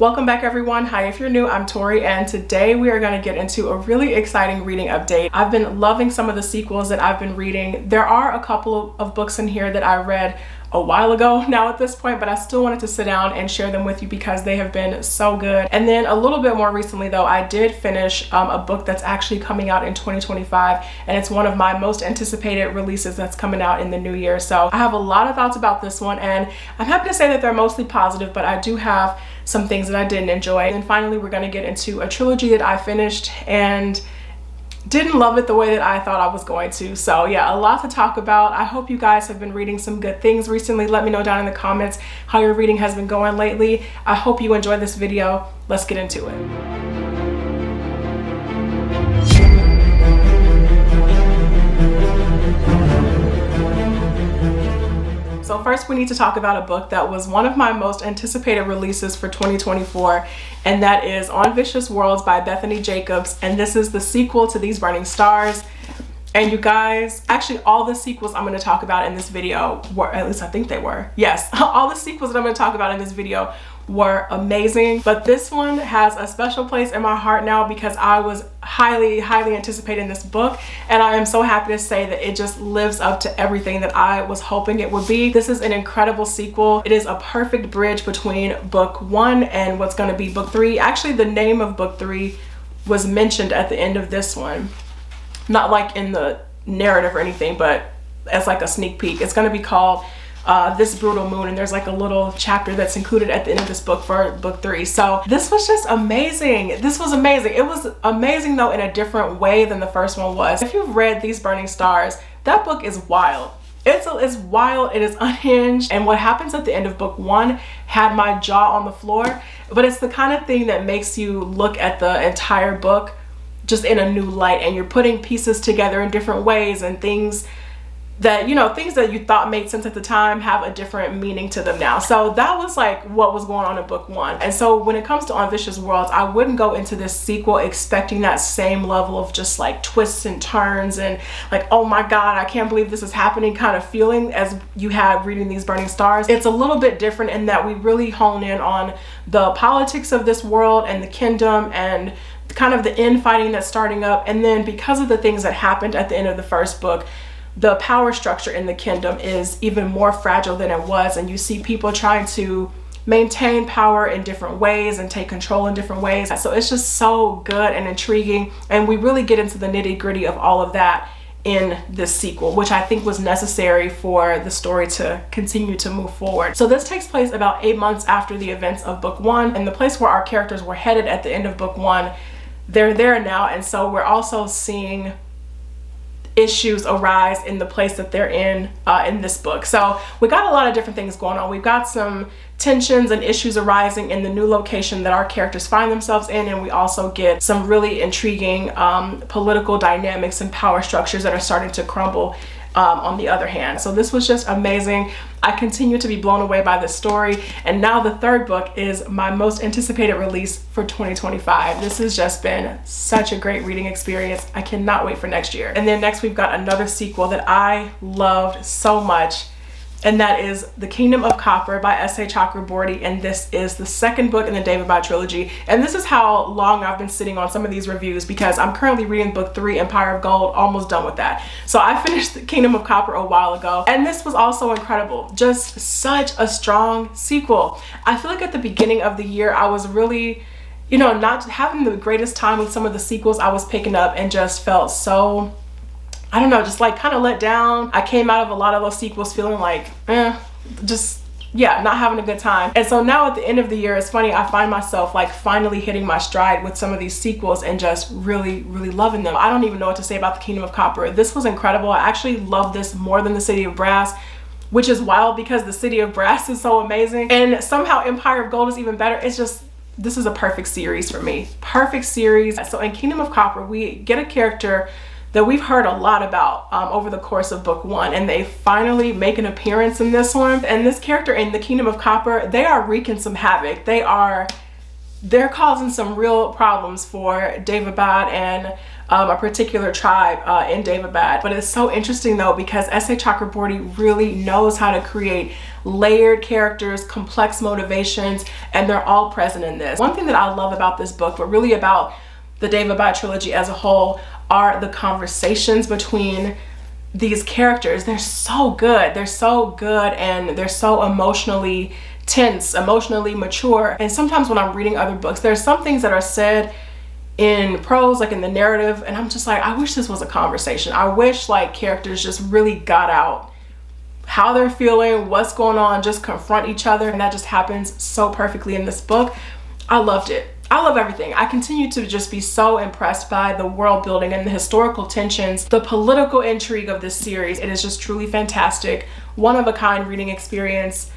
Welcome back everyone. Hi, if you're new, I'm Tori, and today we are going to get into a really exciting reading update. I've been loving some of the sequels that I've been reading. There are a couple of books in here that I read a while ago now at this point, but I still wanted to sit down and share them with you because they have been so good. And then a little bit more recently though, I did finish a book that's actually coming out in 2025, and it's one of my most anticipated releases that's coming out in the new year. So I have a lot of thoughts about this one, and I'm happy to say that they're mostly positive, but I do have some things that I didn't enjoy. And finally, we're going to get into a trilogy that I finished and didn't love it the way that I thought I was going to. So yeah, a lot to talk about. I hope you guys have been reading some good things recently. Let me know down in the comments how your reading has been going lately. I hope you enjoyed this video. Let's get into it. So first we need to talk about a book that was one of my most anticipated releases for 2024, and that is On Vicious Worlds by Bethany Jacobs, and this is the sequel to These Burning Stars. And you guys, actually all the sequels I'm going to talk about in this video were, at least I think they were, yes, all the sequels that I'm going to talk about in this video were amazing, but this one has a special place in my heart now because I was highly anticipating this book, and I am so happy to say that it just lives up to everything that I was hoping it would be. This is an incredible sequel. It is a perfect bridge between book one and what's going to be book three. Actually, the name of book three was mentioned at the end of this one, not like in the narrative or anything, but as like a sneak peek. It's going to be called This Brutal Moon, and there's like a little chapter that's included at the end of this book for book three. So this was just amazing. This was amazing. It was amazing though in a different way than the first one was. If you've read These Burning Stars, that book is wild. It's wild, it is unhinged, and what happens at the end of book one had my jaw on the floor, but it's the kind of thing that makes you look at the entire book just in a new light, and you're putting pieces together in different ways, and things that, you know, things that you thought made sense at the time have a different meaning to them now. So that was like what was going on in book one. And so when it comes to On Vicious Worlds, I wouldn't go into this sequel expecting that same level of just like twists and turns and like, oh my God, I can't believe this is happening kind of feeling as you had reading These Burning Stars. It's a little bit different in that we really hone in on the politics of this world and the kingdom and kind of the infighting that's starting up. And then because of the things that happened at the end of the first book, the power structure in the kingdom is even more fragile than it was, and you see people trying to maintain power in different ways and take control in different ways. So it's just so good and intriguing, and we really get into the nitty-gritty of all of that in this sequel, which I think was necessary for the story to continue to move forward. So this takes place about 8 months after the events of book one, and the place where our characters were headed at the end of book one, they're there now, and so we're also seeing issues arise in the place that they're in this book. So we got a lot of different things going on. We've got some tensions and issues arising in the new location that our characters find themselves in, and we also get some really intriguing political dynamics and power structures that are starting to crumble on the other hand. So this was just amazing. I continue to be blown away by this story, and now the third book is my most anticipated release for 2025. This has just been such a great reading experience. I cannot wait for next year. And then next we've got another sequel that I loved so much, and that is The Kingdom of Copper by S.A. Chakraborty, and this is the second book in the David Bye trilogy. And this is how long I've been sitting on some of these reviews, because I'm currently reading book three, Empire of Gold, almost done with that. So I finished The Kingdom of Copper a while ago, and this was also incredible. Just such a strong sequel. I feel like at the beginning of the year, I was really, you know, not having the greatest time with some of the sequels I was picking up, and just felt so, I don't know, just like kind of let down. I came out of a lot of those sequels feeling like, just, yeah, not having a good time. And so now at the end of the year, it's funny, I find myself like finally hitting my stride with some of these sequels and just really loving them. I don't even know what to say about The Kingdom of Copper. This was incredible. I actually love this more than The City of Brass, which is wild because The City of Brass is so amazing, and somehow Empire of Gold is even better. It's just, this is a perfect series for me. Perfect series. So in Kingdom of Copper, we get a character that we've heard a lot about over the course of book one, and they finally make an appearance in this one. And this character in The Kingdom of Copper, they are wreaking some havoc. They are they're causing some real problems for Daevabad and a particular tribe in Daevabad. But it's so interesting though, because S.A. Chakraborty really knows how to create layered characters, complex motivations, and they're all present in this. One thing that I love about this book, but really about the Daevabad trilogy as a whole, are the conversations between these characters. They're so good. They're so good, and they're so emotionally tense, emotionally mature. And sometimes when I'm reading other books, there's some things that are said in prose, like in the narrative, and I'm just like, I wish this was a conversation. I wish like characters just really got out how they're feeling, what's going on, just confront each other. And that just happens so perfectly in this book. I loved it. I love everything. I continue to just be so impressed by the world building and the historical tensions, the political intrigue of this series. It is just truly fantastic. One of a kind reading experience.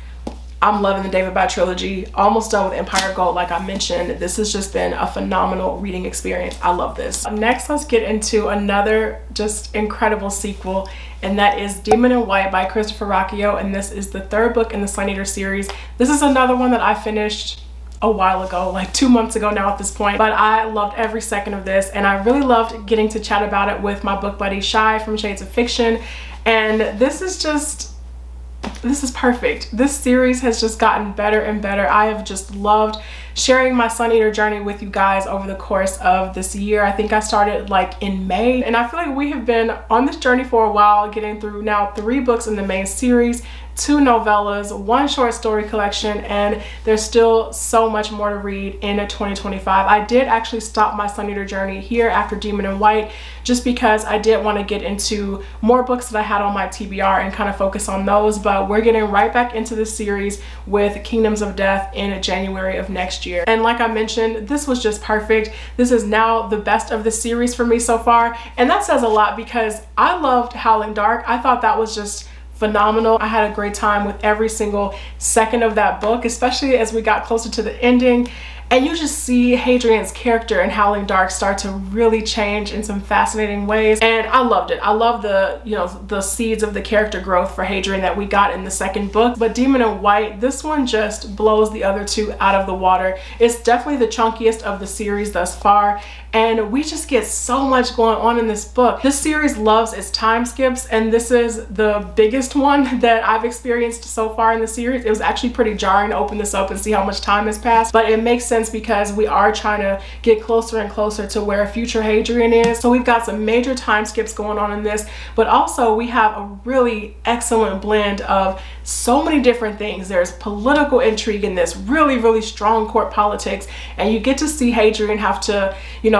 I'm loving the Daevabad trilogy. Almost done with Empire Gold, like I mentioned. This has just been a phenomenal reading experience. I love this. Next, let's get into another just incredible sequel, and that is Demon in White by Christopher Rocchio, and this is the third book in the Sun Eater series. This is another one that I finished a while ago, like 2 months ago now at this point, but I loved every second of this, and I really loved getting to chat about it with my book buddy Shy from Shades of Fiction. And this is perfect. This series has just gotten better and better. I have just loved sharing my Sun Eater journey with you guys over the course of this year. I think I started like in May, and I feel like we have been on this journey for a while, getting through now 3 books in the main series, 2 novellas, 1 short story collection, and there's still so much more to read in 2025. I did actually stop my Sun Eater journey here after Demon in White, just because I did want to get into more books that I had on my TBR and kind of focus on those. But we're getting right back into this series with Kingdoms of Death in January of next year. And like I mentioned, this was just perfect. This is now the best of the series for me so far, and that says a lot because I loved Howling Dark. I thought that was just phenomenal. I had a great time with every single second of that book, especially as we got closer to the ending. And you just see Hadrian's character in Howling Dark start to really change in some fascinating ways. And I loved it. I love the, the seeds of the character growth for Hadrian that we got in the second book. But Demon in White, this one just blows the other 2 out of the water. It's definitely the chunkiest of the series thus far, and we just get so much going on in this book. This series loves its time skips, and this is the biggest one that I've experienced so far in the series. It was actually pretty jarring to open this up and see how much time has passed, but it makes sense because we are trying to get closer and closer to where future Hadrian is. So we've got some major time skips going on in this, but also we have a really excellent blend of so many different things. There's political intrigue in this, really, really strong court politics, and you get to see Hadrian have to,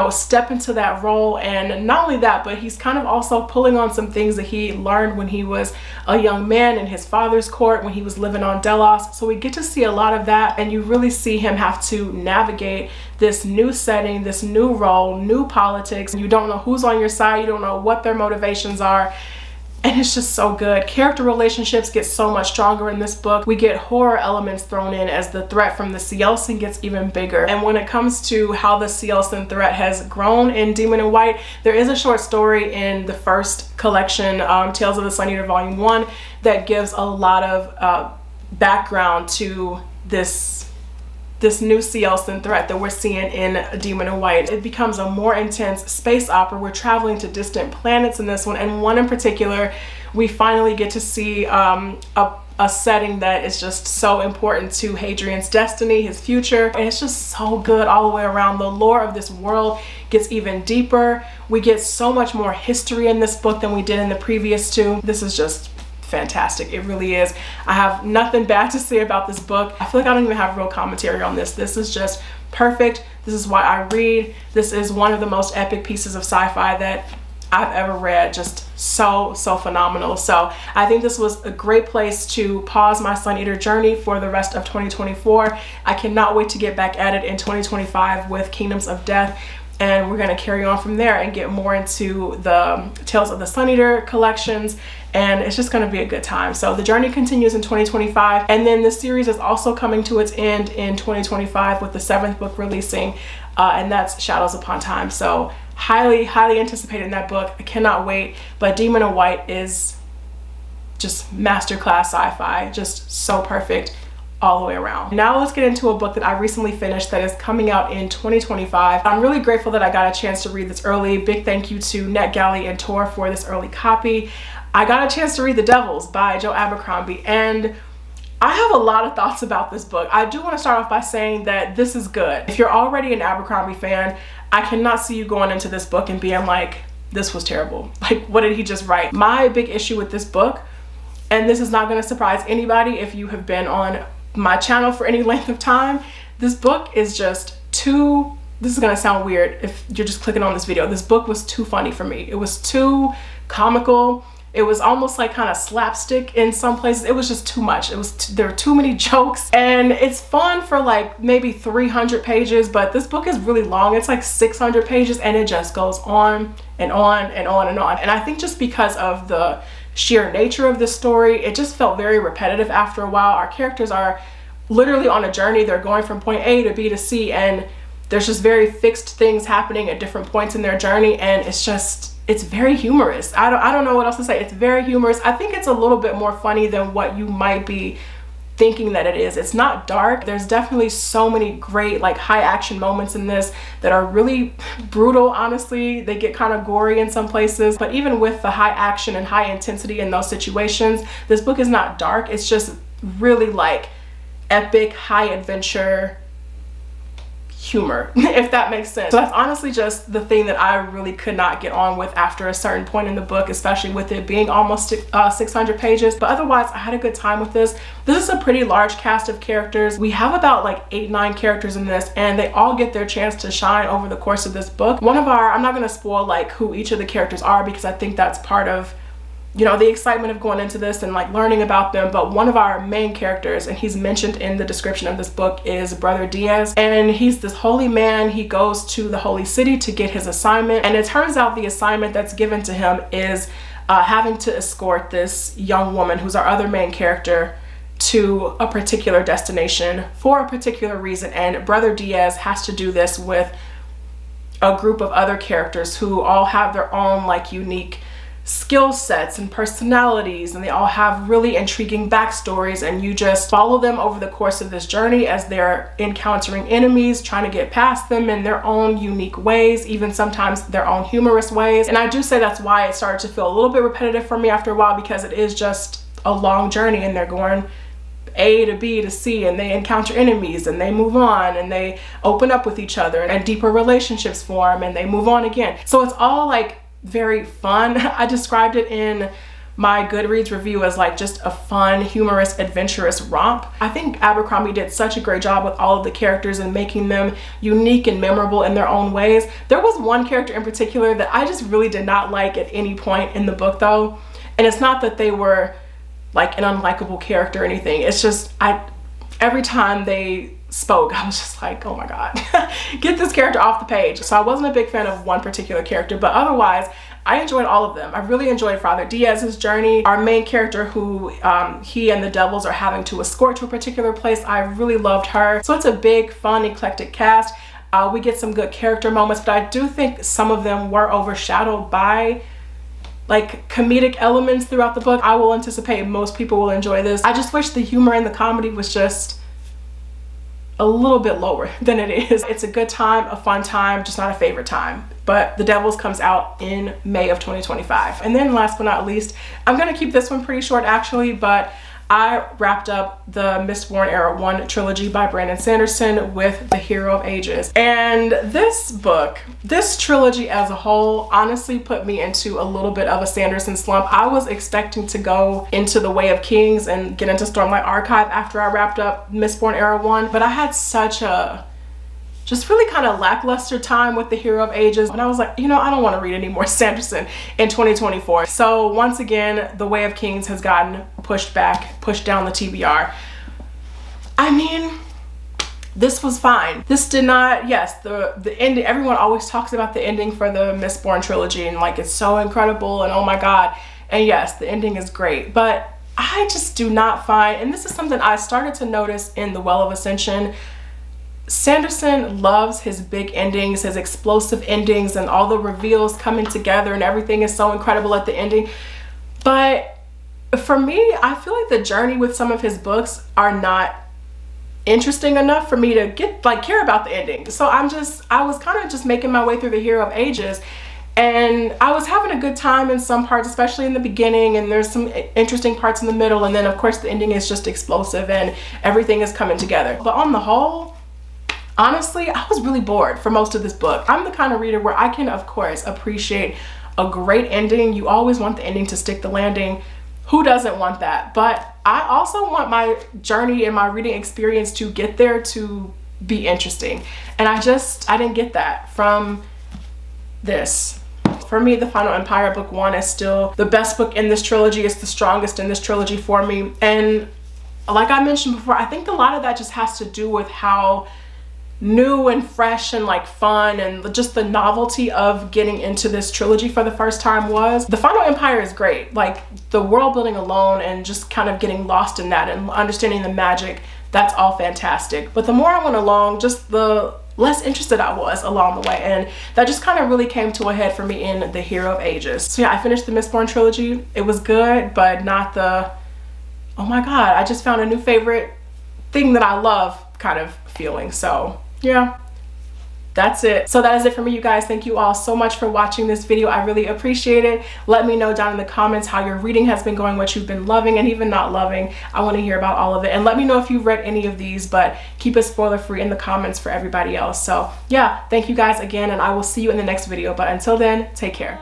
step into that role. And not only that, but he's kind of also pulling on some things that he learned when he was a young man in his father's court, when he was living on Delos. So we get to see a lot of that, and you really see him have to navigate this new setting, this new role, new politics. You don't know who's on your side, you don't know what their motivations are. And it's just so good. Character relationships get so much stronger in this book. We get horror elements thrown in as the threat from the Cielsen gets even bigger. And when it comes to how the Cielsen threat has grown in Demon in White, there is a short story in the first collection, Tales of the Sun Eater Volume 1, that gives a lot of background to this new Cielsen threat that we're seeing in Demon in White. It becomes a more intense space opera. We're traveling to distant planets in this one, and one in particular, we finally get to see a setting that is just so important to Hadrian's destiny, his future, and it's just so good all the way around. The lore of this world gets even deeper. We get so much more history in this book than we did in the previous 2. This is just fantastic. It really is. I have nothing bad to say about this book. I feel like I don't even have real commentary on this. This is just perfect. This is why I read. This is one of the most epic pieces of sci-fi that I've ever read. Just so phenomenal. So I think this was a great place to pause my Sun Eater journey for the rest of 2024. I cannot wait to get back at it in 2025 with Kingdoms of Death. And we're going to carry on from there and get more into the Tales of the Sun Eater collections, and it's just going to be a good time. So the journey continues in 2025, and then this series is also coming to its end in 2025 with the 7th book releasing, and that's Shadows Upon Time. So highly anticipated in that book. I cannot wait. But Demon in White is just masterclass sci-fi, just so perfect all the way around. Now let's get into a book that I recently finished that is coming out in 2025. I'm really grateful that I got a chance to read this early. Big thank you to NetGalley and Tor for this early copy. I got a chance to read The Devils by Joe Abercrombie, and I have a lot of thoughts about this book. I do want to start off by saying that this is good. If you're already an Abercrombie fan, I cannot see you going into this book and being like, this was terrible. Like, what did he just write? My big issue with this book, and this is not going to surprise anybody if you have been on my channel for any length of time, this book is just too, this is going to sound weird if you're just clicking on this video. This book was too funny for me. It was too comical. It was almost like kind of slapstick in some places. It was just too much. There were too many jokes, and it's fun for like maybe 300 pages, but this book is really long. It's like 600 pages, and it just goes on and on and on and on. And I think just because of the sheer nature of this story, it just felt very repetitive after a while. Our characters are literally on a journey. They're going from point A to B to C, and there's just very fixed things happening at different points in their journey, and it's very humorous. I don't know what else to say. It's very humorous. I think it's a little bit more funny than what you might be thinking that it is. It's not dark. There's definitely so many great like high action moments in this that are really brutal, honestly. They get kind of gory in some places, but even with the high action and high intensity in those situations, this book is not dark. It's just really like epic, high adventure humor, if that makes sense. So that's honestly just the thing that I really could not get on with after a certain point in the book, especially with it being almost 600 pages. But otherwise, I had a good time with this. This is a pretty large cast of characters. We have about like 8-9 characters in this, and they all get their chance to shine over the course of this book. I'm not going to spoil like who each of the characters are, because I think that's part of, you know, the excitement of going into this and like learning about them. But one of our main characters, and he's mentioned in the description of this book, is Brother Diaz, and he's this holy man. He goes to the holy city to get his assignment, and it turns out the assignment that's given to him is having to escort this young woman, who's our other main character, to a particular destination for a particular reason. And Brother Diaz has to do this with a group of other characters who all have their own like unique skill sets and personalities, and they all have really intriguing backstories, and you just follow them over the course of this journey as they're encountering enemies, trying to get past them in their own unique ways, even sometimes their own humorous ways. And I do say that's why it started to feel a little bit repetitive for me after a while, because it is just a long journey, and they're going A to B to C, and they encounter enemies, and they move on, and they open up with each other, and deeper relationships form, and they move on again. So it's all like very fun. I described it in my Goodreads review as like just a fun, humorous, adventurous romp. I think Abercrombie did such a great job with all of the characters and making them unique and memorable in their own ways. There was one character in particular that I just really did not like at any point in the book though. And it's not that they were like an unlikable character or anything. It's just every time they spoke, I was just like, oh my God, get this character off the page. So I wasn't a big fan of one particular character, but otherwise I enjoyed all of them. I really enjoyed Father Diaz's journey. Our main character, who he and the Devils are having to escort to a particular place, I really loved her. So it's a big, fun, eclectic cast. We get some good character moments, but I do think some of them were overshadowed by like comedic elements throughout the book. I will anticipate most people will enjoy this. I just wish the humor and the comedy was just a little bit lower than it is. It's a good time, a fun time, just not a favorite time. But The Devils comes out in May of 2025. And then last but not least, I'm gonna keep this one pretty short actually, but I wrapped up the Mistborn Era 1 trilogy by Brandon Sanderson with The Hero of Ages. And this book, this trilogy as a whole, honestly put me into a little bit of a Sanderson slump. I was expecting to go into The Way of Kings and get into Stormlight Archive after I wrapped up Mistborn Era 1, but I had such a just really kind of lackluster time with The Hero of Ages, and I was like, you know, I don't want to read any more Sanderson in 2024. So once again, The Way of Kings has gotten pushed back, pushed down the TBR. I mean, this was fine. This did not, yes, the ending, everyone always talks about the ending for the Mistborn trilogy and like it's so incredible and oh my God. And yes, the ending is great, but I just do not find, and this is something I started to notice in The Well of Ascension, Sanderson loves his big endings, his explosive endings, and all the reveals coming together and everything is so incredible at the ending. But for me, I feel like the journey with some of his books are not interesting enough for me to care about the ending. So I was kind of just making my way through the Hero of Ages, and I was having a good time in some parts, especially in the beginning, and there's some interesting parts in the middle, and then of course the ending is just explosive and everything is coming together. But on the whole, honestly, I was really bored for most of this book. I'm the kind of reader where I can, of course, appreciate a great ending. You always want the ending to stick the landing. Who doesn't want that? But I also want my journey and my reading experience to get there to be interesting. And I didn't get that from this. For me, The Final Empire Book 1 is still the best book in this trilogy. It's the strongest in this trilogy for me. And like I mentioned before, I think a lot of that just has to do with how new and fresh and like fun and just the novelty of getting into this trilogy for the first time was. The Final Empire is great, like the world building alone and just kind of getting lost in that and understanding the magic, that's all fantastic. But the more I went along, just the less interested I was along the way, and that just kind of really came to a head for me in the Hero of Ages. So yeah, I finished the Mistborn trilogy. It was good, but not the, oh my god, I just found a new favorite thing that I love kind of feeling. So yeah, that's it. So that is it for me, you guys. Thank you all so much for watching this video. I really appreciate it. Let me know down in the comments how your reading has been going, what you've been loving and even not loving. I want to hear about all of it. And let me know if you've read any of these, but keep it spoiler free in the comments for everybody else. So yeah, thank you guys again, and I will see you in the next video. But until then, take care.